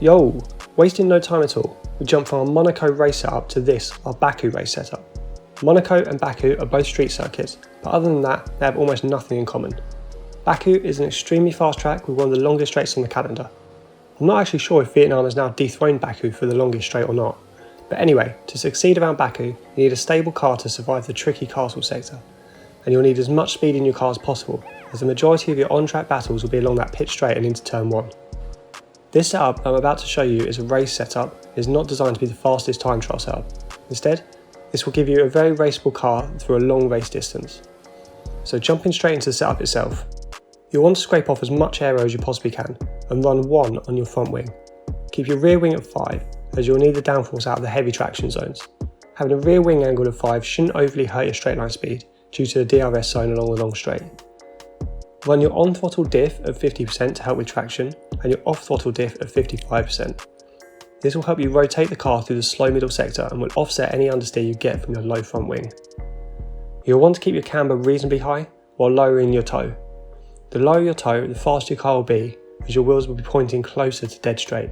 Yo, wasting no time at all, we jump from our Monaco race setup to this, our Baku race setup. Monaco and Baku are both street circuits, but other than that, they have almost nothing in common. Baku is an extremely fast track with one of the longest straights on the calendar. I'm not actually sure if Vietnam has now dethroned Baku for the longest straight or not, but anyway, to succeed around Baku, you need a stable car to survive the tricky castle sector, and you'll need as much speed in your car as possible, as the majority of your on-track battles will be along that pit straight and into turn 1. This setup I'm about to show you is a race setup. It is not designed to be the fastest time trial setup. Instead, this will give you a very raceable car through a long race distance. So jumping straight into the setup itself, you'll want to scrape off as much aero as you possibly can and run 1 on your front wing. Keep your rear wing at 5 as you'll need the downforce out of the heavy traction zones. Having a rear wing angle of 5 shouldn't overly hurt your straight line speed due to the DRS zone along the long straight. Run your on-throttle diff at 50% to help with traction and your off-throttle diff at 55%. This will help you rotate the car through the slow middle sector and will offset any understeer you get from your low front wing. You'll want to keep your camber reasonably high while lowering your toe. The lower your toe, the faster your car will be, as your wheels will be pointing closer to dead straight.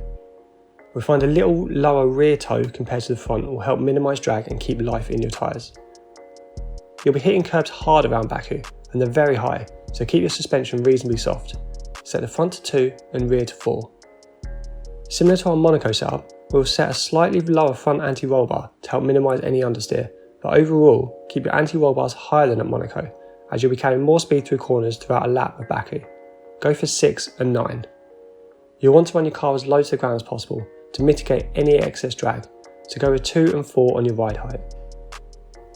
We'll find a little lower rear toe compared to the front will help minimise drag and keep life in your tyres. You'll be hitting curbs hard around Baku, and they're very high, so keep your suspension reasonably soft. Set the front to 2 and rear to 4. Similar to our Monaco setup, we'll set a slightly lower front anti-roll bar to help minimise any understeer, but overall, keep your anti-roll bars higher than at Monaco, as you'll be carrying more speed through corners throughout a lap of Baku. Go for 6 and 9. You'll want to run your car as low to the ground as possible to mitigate any excess drag, so go with 2 and 4 on your ride height.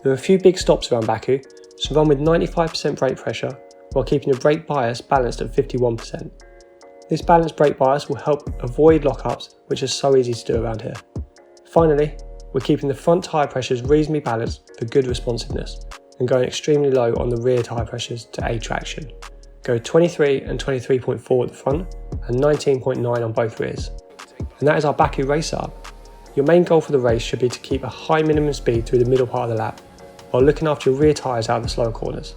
There are a few big stops around Baku, so run with 95% brake pressure while keeping your brake bias balanced at 51%. This balanced brake bias will help avoid lockups, which is so easy to do around here. Finally, we're keeping the front tyre pressures reasonably balanced for good responsiveness and going extremely low on the rear tyre pressures to aid traction. Go 23 and 23.4 at the front and 19.9 on both rears. And that is our Baku race setup. Your main goal for the race should be to keep a high minimum speed through the middle part of the lap, while looking after your rear tyres out of the slower corners.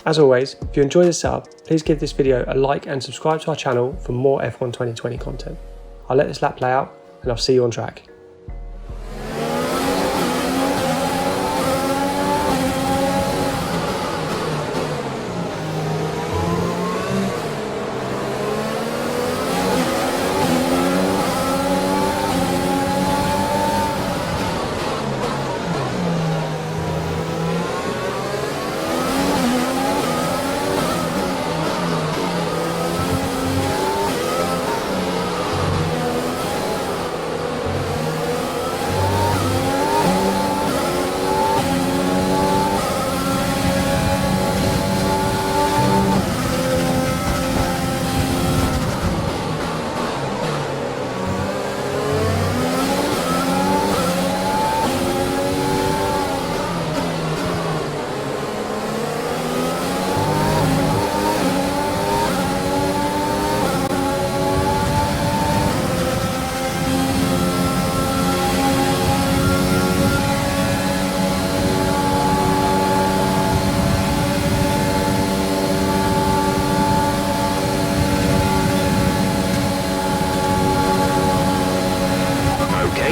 As always, if you enjoy this setup, please give this video a like and subscribe to our channel for more F1 2020 content. I'll let this lap play out and I'll see you on track.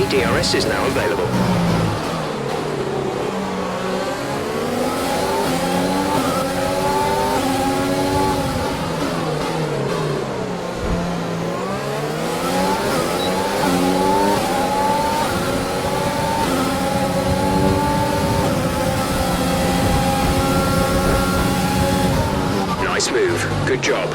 DRS is now available. Nice move. Good job.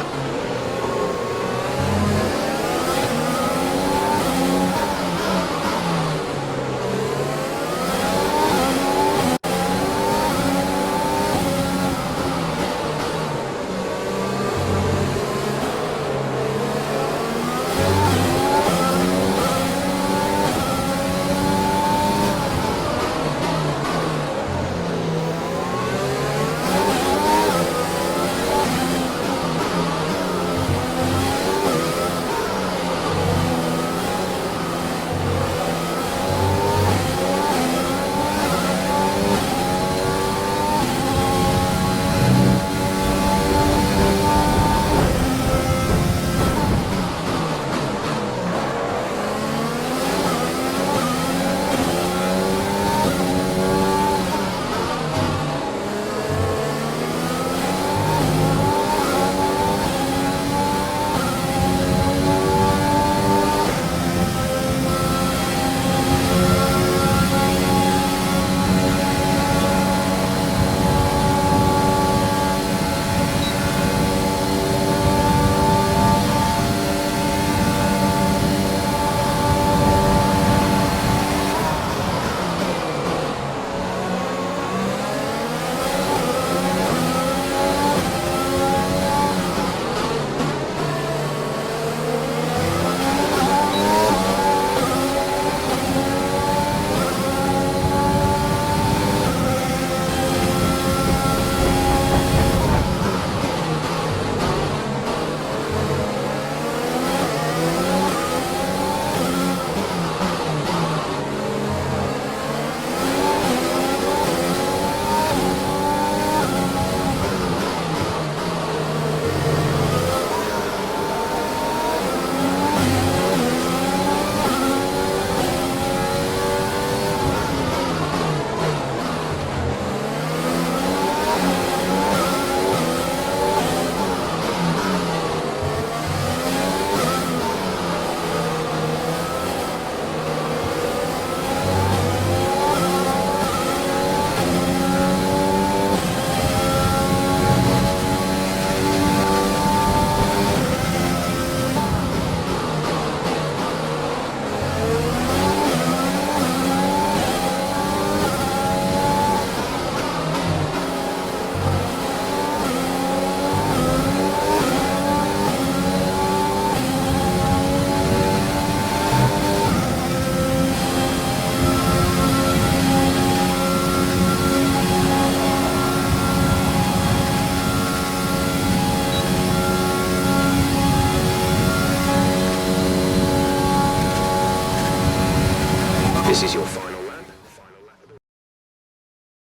This is your final.